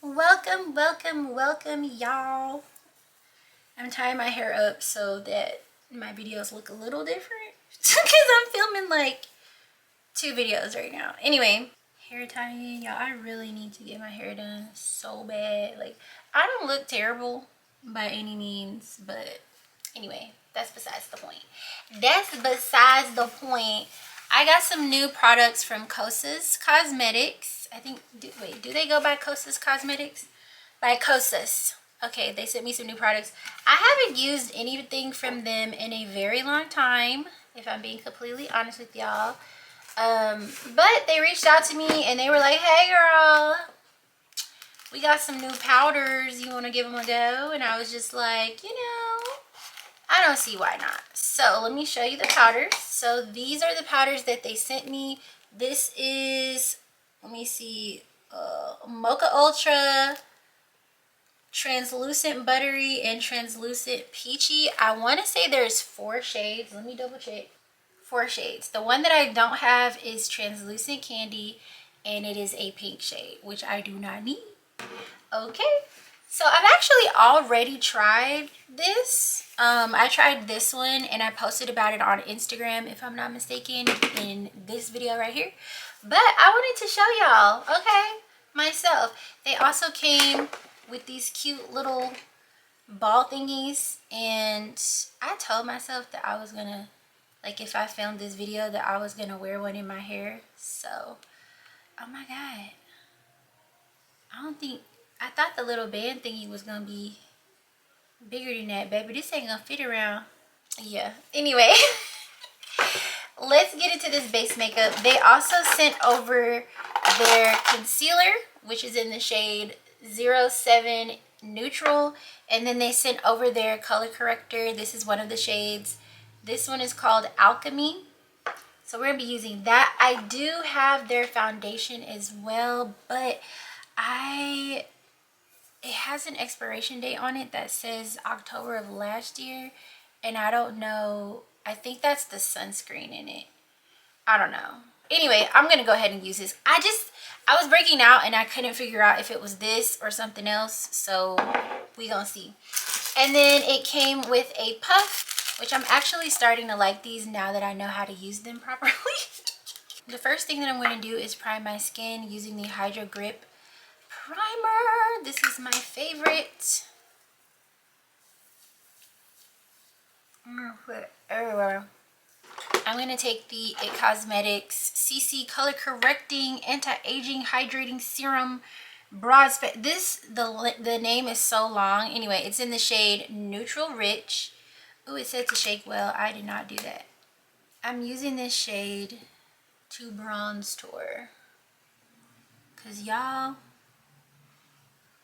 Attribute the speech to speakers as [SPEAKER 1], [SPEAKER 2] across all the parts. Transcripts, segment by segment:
[SPEAKER 1] Welcome, welcome, welcome, y'all. I'm tying my hair up so that my videos look a little different because I'm filming like 2 videos right now. Anyway, hair tying, y'all. I really need to get my hair done so bad. Like, I don't look terrible by any means, but anyway, that's besides the point. That's besides the point. I got some new products from Kosas Cosmetics. I think, wait, do they go by Kosas Cosmetics? By Kosas. Okay, they sent me some new products. I haven't used anything from them in a very long time, if I'm being completely honest with y'all. But they reached out to me and they were like, hey girl, we got some new powders. You want to give them a go? And I was just like, I don't see why not. So let me show you the powders. So these are the powders that they sent me. This is, let me see, Mocha Ultra, Translucent Buttery, and Translucent Peachy. I want to say there's 4 shades. Let me double check. 4 shades. The one that I don't have is Translucent Candy, and it is a pink shade, which I do not need. Okay. So I've actually already tried this. I tried this one and I posted about it on Instagram, if I'm not mistaken, in this video right here. But I wanted to show y'all, okay, myself. They also came with these cute little ball thingies, and I told myself that I was gonna, like, if I filmed this video, that I was gonna wear one in my hair. So, oh my god, I thought the little band thingy was gonna be bigger than that, baby. This ain't gonna fit around. Yeah, anyway. Let's get into this base makeup. They also sent over their concealer, which is in the shade 07 Neutral, and then they sent over their color corrector. This is one of the shades. This one is called Alchemy, so we're gonna be using that. I do have their foundation as well, but it has an expiration date on it that says October of last year, and I don't know. I think that's the sunscreen in it. I don't know. Anyway, I'm gonna go ahead and use this. I was breaking out and I couldn't figure out if it was this or something else, so we gonna see. And then it came with a puff, which I'm actually starting to like these now that I know how to use them properly. The first thing that I'm going to do is prime my skin using the Hydro Grip primer. This is my favorite. I'm gonna put it everywhere. I'm gonna take the It Cosmetics CC Color Correcting Anti-Aging Hydrating Serum Broad Spectrum. The name is so long. Anyway, it's in the shade Neutral Rich. Oh, it said to shake well. I did not do that. I'm using this shade to bronze tour, cause y'all,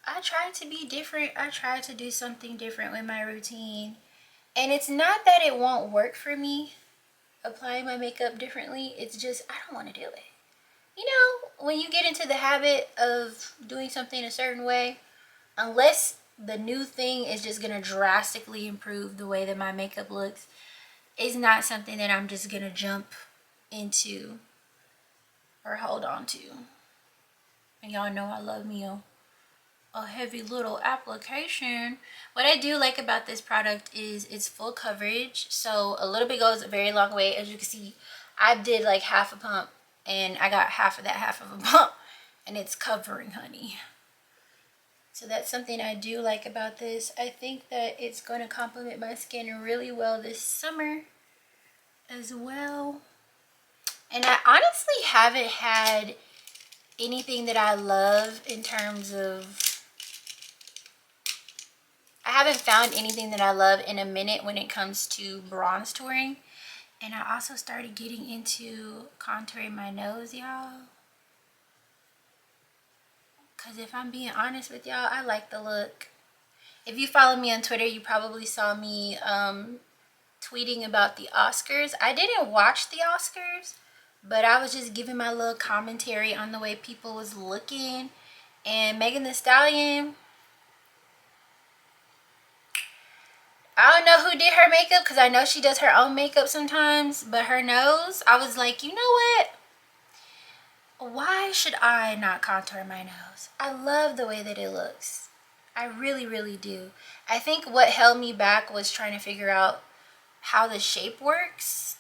[SPEAKER 1] I tried to be different. I tried to do something different with my routine, and it's not that it won't work for me applying my makeup differently. It's just I don't want to do it. You know, when you get into the habit of doing something a certain way, unless the new thing is just gonna drastically improve the way that my makeup looks, it's not something that I'm just gonna jump into or hold on to. And y'all know I love me a heavy little application. What I do like about this product is it's full coverage, so a little bit goes a very long way. As you can see, I did like half a pump and I got half of that half of a pump, and it's covering, honey. So that's something I do like about this. I think that it's going to complement my skin really well this summer as well. And I honestly haven't had anything that I love in terms of, I haven't found anything that I love in a minute when it comes to bronze touring. And I also started getting into contouring my nose, y'all. Because if I'm being honest with y'all, I like the look. If you follow me on Twitter, you probably saw me tweeting about the Oscars. I didn't watch the Oscars, but I was just giving my little commentary on the way people was looking. And Megan Thee Stallion, I don't know who did her makeup, because I know she does her own makeup sometimes, but her nose, I was like, you know what? why should I not contour my nose? I love the way that it looks. I really, really do. I think what held me back was trying to figure out how the shape works.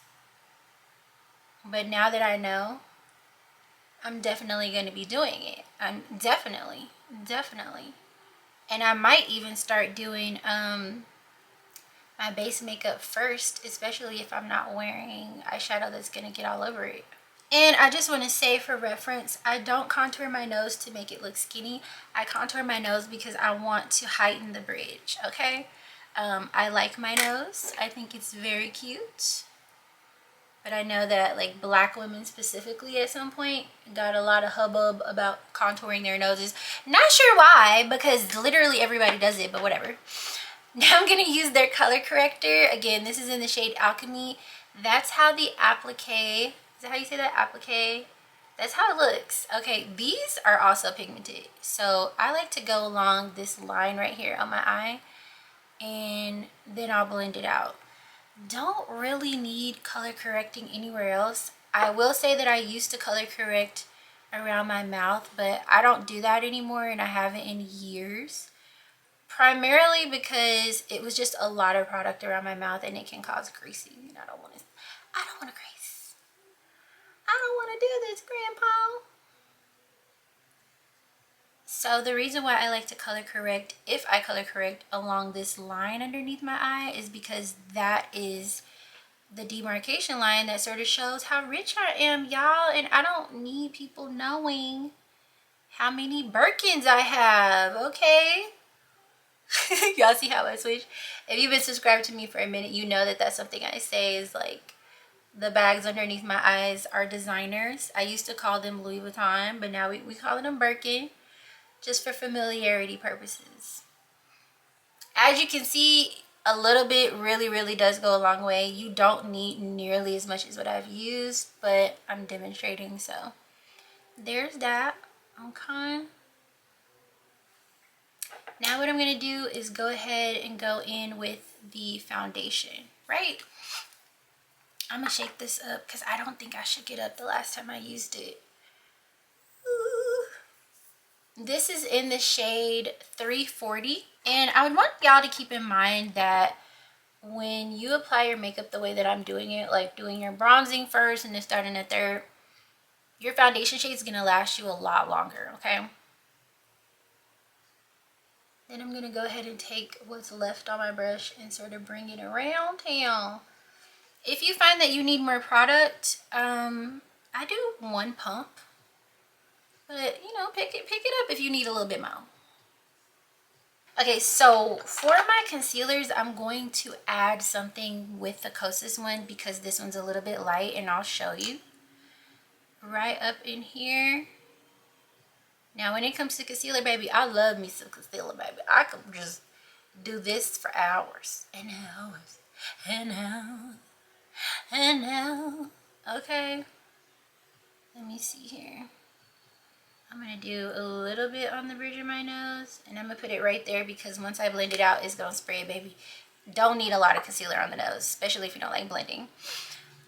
[SPEAKER 1] But now that I know, I'm definitely going to be doing it. I'm definitely. And I might even start doing my base makeup first, especially if I'm not wearing eyeshadow that's going to get all over it. And I just want to say for reference, I don't contour my nose to make it look skinny. I contour my nose because I want to heighten the bridge, okay? I like my nose. I think it's very cute. But I know that like black women specifically at some point got a lot of hubbub about contouring their noses. Not sure why, because literally everybody does it, but whatever. Now I'm going to use their color corrector. Again, this is in the shade Alchemy. That's how the applique, is that how you say that? Applique? That's how it looks. Okay, these are also pigmented. So I like to go along this line right here on my eye, and then I'll blend it out. Don't really need color correcting anywhere else. I will say that I used to color correct around my mouth, but I don't do that anymore, and I haven't in years. Primarily because it was just a lot of product around my mouth and it can cause greasing, and I don't want to grease. I don't want to do this, Grandpa. So the reason why I like to color correct, if I color correct along this line underneath my eye, is because that is the demarcation line that sort of shows how rich I am, y'all. And I don't need people knowing how many Birkins I have, okay? Y'all see how I switch? If you've been subscribed to me for a minute, you know that that's something I say is like, the bags underneath my eyes are designers. I used to call them Louis Vuitton, but now we call them Birkin, just for familiarity purposes. As you can see, a little bit really does go a long way. You don't need nearly as much as what I've used, but I'm demonstrating, so there's that. Okay. Now what I'm going to do is go ahead and go in with the foundation, right? I'm going to shake this up because I don't think I shook it up the last time I used it. Ooh. This is in the shade 340. And I would want y'all to keep in mind that when you apply your makeup the way that I'm doing it, like doing your bronzing first and then starting at third, your foundation shade is going to last you a lot longer, okay? Then I'm going to go ahead and take what's left on my brush and sort of bring it around town. If you find that you need more product, I do one pump. But, you know, pick it up if you need a little bit more. Okay, so for my concealers, I'm going to add something with the Kosas one because this one's a little bit light, and I'll show you. Right up in here. Now, when it comes to concealer, baby, I love me some concealer, baby. I could just do this for hours and hours and hours and hours. Okay. Let me see here. I'm going to do a little bit on the bridge of my nose, and I'm going to put it right there because once I blend it out, it's going to spray, baby. Don't need a lot of concealer on the nose, especially if you don't like blending.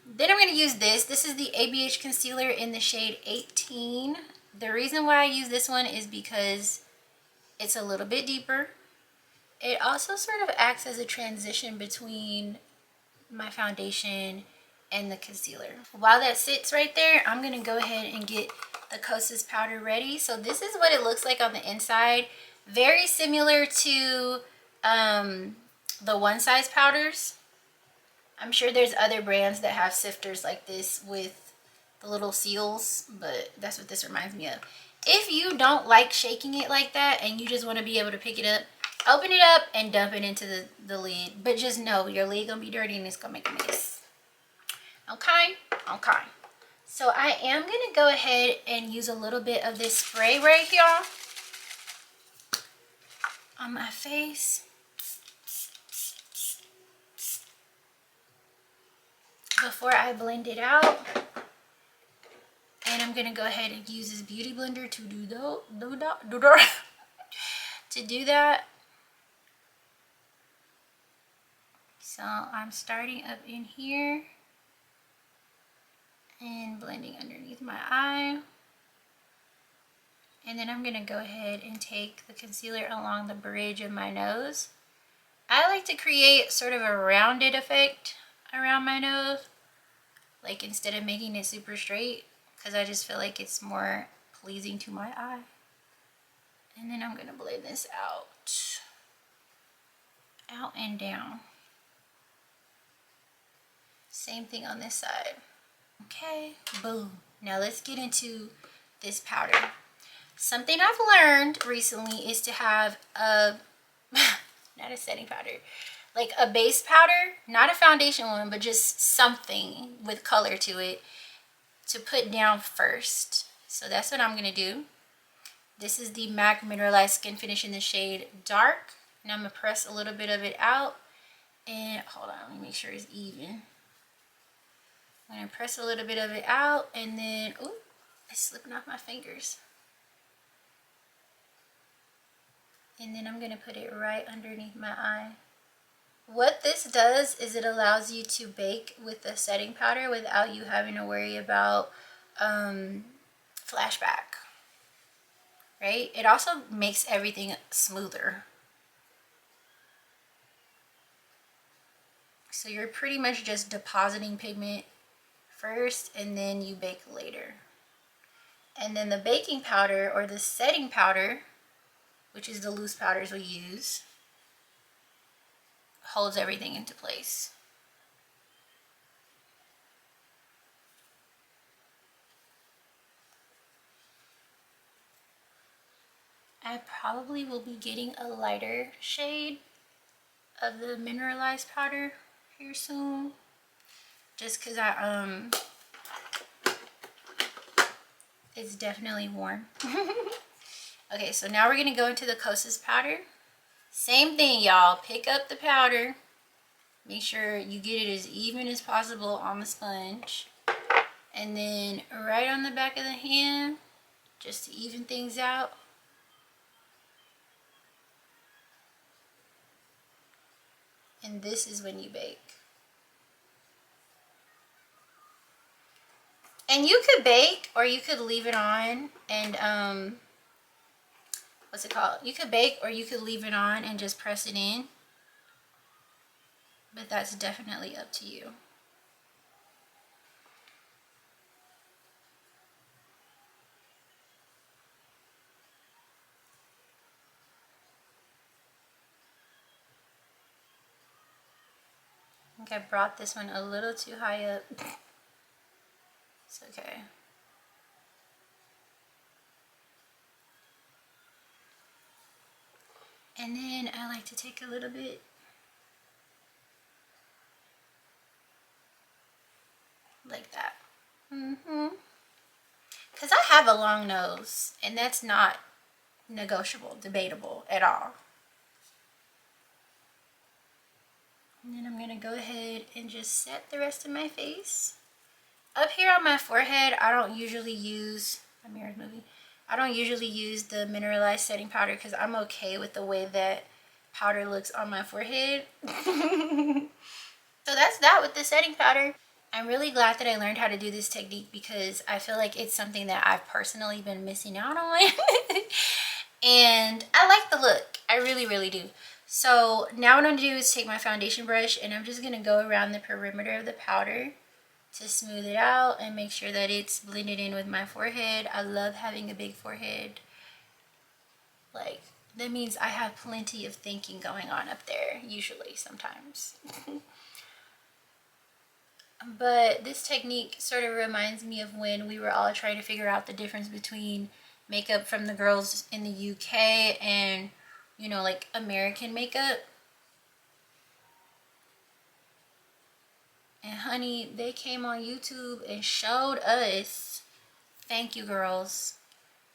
[SPEAKER 1] Then I'm going to use this. This is the ABH concealer in the shade 18. The reason why I use this one is because it's a little bit deeper. It also sort of acts as a transition between my foundation and the concealer. While that sits right there, I'm going to go ahead and get the Kosas powder ready. So this is what it looks like on the inside. Very similar to the One Size powders. I'm sure there's other brands that have sifters like this with the little seals, but that's what this reminds me of. If you don't like shaking it like that and you just want to be able to pick it up, open it up and dump it into the lid. But just know your lid gonna be dirty and it's gonna make a mess. Okay? Okay. So I am gonna go ahead and use a little bit of this spray right here on my face. Before I blend it out. And I'm gonna go ahead and use this beauty blender to do that. So I'm starting up in here and blending underneath my eye. And then I'm gonna go ahead and take the concealer along the bridge of my nose. I like to create sort of a rounded effect around my nose, like instead of making it super straight, because I just feel like it's more pleasing to my eye. And then I'm gonna blend this out and down. Same thing on this side. Okay, boom. Now let's get into this powder. Something I've learned recently is to have a, not a setting powder, like a base powder, not a foundation one, but just something with color to it to put down first. So that's what I'm gonna do. This is the MAC Mineralized Skin Finish in the shade Dark. And I'm gonna press a little bit of it out. And hold on, let me make sure it's even. I'm gonna press a little bit of it out, and then, ooh, it's slipping off my fingers. And then I'm gonna put it right underneath my eye. What this does is it allows you to bake with the setting powder without you having to worry about flashback, right? It also makes everything smoother. So you're pretty much just depositing pigment first and then you bake later. And then the baking powder or the setting powder, which is the loose powders we use, holds everything into place. I probably will be getting a lighter shade of the mineralized powder here soon, just because it's definitely warm. Okay, so now we're gonna go into the Kosas powder. Same thing, y'all. Pick up the powder, make sure you get it as even as possible on the sponge, and then right on the back of the hand, just to even things out. And this is when you bake. And you could bake or you could leave it on and what's it called? You could bake or you could leave it on and just press it in. But that's definitely up to you. I think I brought this one a little too high up. It's okay. And then I like to take a little bit like that. Because I have a long nose and that's not negotiable, debatable at all. And then I'm going to go ahead and just set the rest of my face. Up here on my forehead, I don't usually use, my mirror's moving. I don't usually use the mineralized setting powder because I'm okay with the way that powder looks on my forehead. So that's that with the setting powder. I'm really glad that I learned how to do this technique because I feel like it's something that I've personally been missing out on. And I like the look. I really, really do. So now what I'm going to do is take my foundation brush and I'm just going to go around the perimeter of the powder to smooth it out and make sure that it's blended in with my forehead. I love having a big forehead. Like, that means I have plenty of thinking going on up there, usually, sometimes. But this technique sort of reminds me of when we were all trying to figure out the difference between makeup from the girls in the UK and, you know, like American makeup. And honey, they came on YouTube and showed us. Thank you, girls.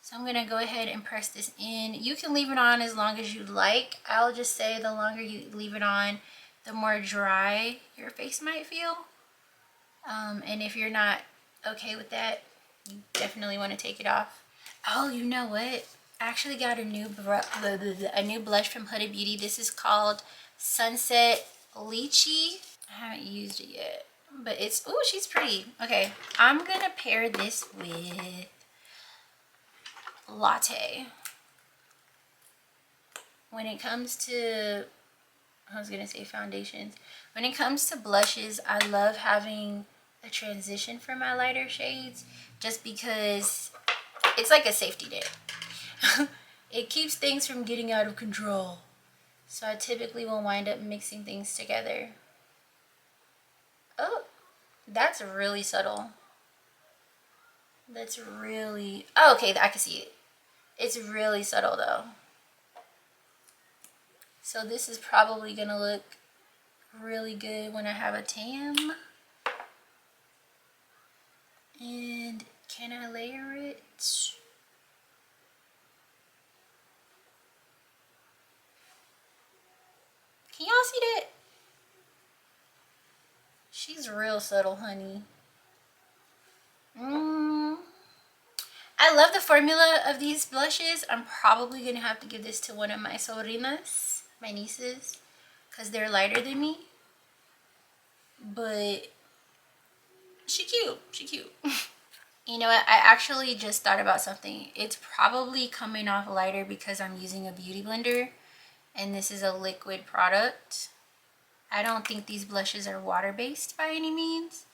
[SPEAKER 1] So I'm gonna go ahead and press this in. You can leave it on as long as you like. I'll just say the longer you leave it on, the more dry your face might feel. And if you're not okay with that, you definitely want to take it off. Oh, you know what? I actually got a new blush from Huda Beauty. This is called Sunset Lychee. I haven't used it yet, but it's, oh, she's pretty. Okay, I'm gonna pair this with latte. When it comes to, I was gonna say foundations. When it comes to blushes, I love having a transition for my lighter shades just because it's like a safety net. It keeps things from getting out of control. So I typically will wind up mixing things together. Oh, that's really subtle. That's really, oh, okay, I can see it. It's really subtle though. So this is probably gonna look really good when I have a tan. And can I layer it? Can y'all see that? She's real subtle, honey. I love the formula of these blushes. I'm probably gonna have to give this to one of my sobrinas, my nieces, because they're lighter than me. But she cute. She cute. You know what? I actually just thought about something. It's probably coming off lighter because I'm using a beauty blender, and this is a liquid product. I don't think these blushes are water-based by any means.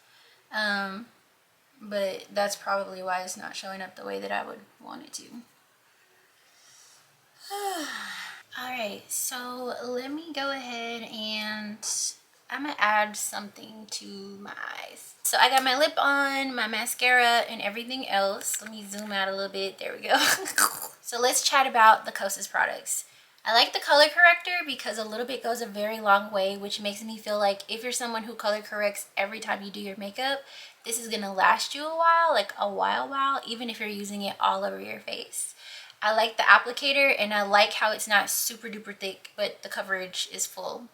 [SPEAKER 1] But that's probably why it's not showing up the way that I would want it to. Alright, so let me go ahead and I'm gonna add something to my eyes. So I got my lip on, my mascara, and everything else. Let me zoom out a little bit. There we go. So let's chat about the Kosas products. I like the color corrector because a little bit goes a very long way, which makes me feel like if you're someone who color corrects every time you do your makeup, this is gonna last you a while, like a while, even if you're using it all over your face. I like the applicator, and I like how it's not super duper thick, but the coverage is full.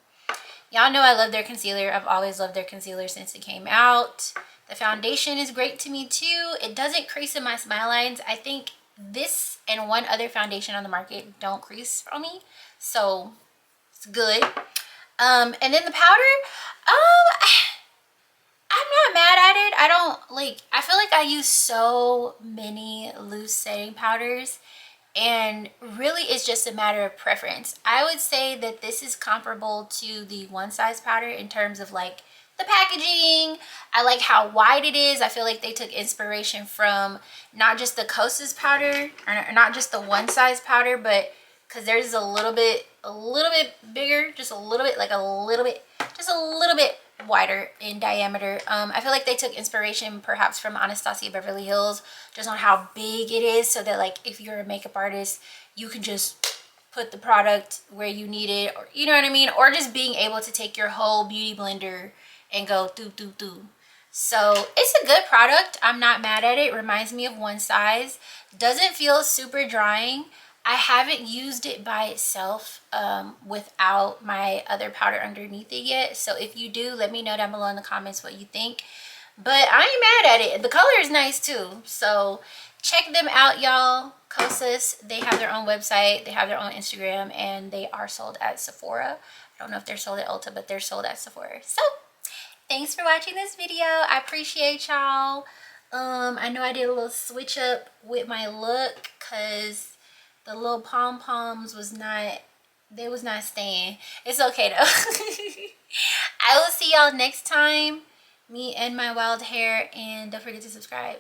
[SPEAKER 1] Y'all know I love their concealer. I've always loved their concealer since it came out. The foundation is great to me too. It doesn't crease in my smile lines. I think this and one other foundation on the market don't crease on me, so it's good. And then the powder, I'm not mad at it. I feel like I use so many loose setting powders, and really it's just a matter of preference. I would say that this is comparable to the One Size powder in terms of like the packaging. I like how wide it is. I feel like they took inspiration from not just the Kosas powder, or not just the One Size powder, but because theirs is a little bit bigger, just a little bit wider in diameter. I feel like they took inspiration perhaps from Anastasia Beverly Hills, just on how big it is, so that like if you're a makeup artist, you can just put the product where you need it, or you know what I mean, or just being able to take your whole beauty blender and go through. So it's a good product. I'm not mad at it. Reminds me of One Size. Doesn't feel super drying. I haven't used it by itself without my other powder underneath it yet. So if you do, let me know down below in the comments what you think. But I ain't mad at it. The color is nice too. So check them out, y'all. Kosas, they have their own website. They have their own Instagram, and they are sold at Sephora. I don't know if they're sold at Ulta, but they're sold at Sephora. So thanks for watching this video. I appreciate y'all. I know I did a little switch up with my look because the little pom-poms was not staying. It's okay though. I will see y'all next time. Me and my wild hair, and don't forget to subscribe.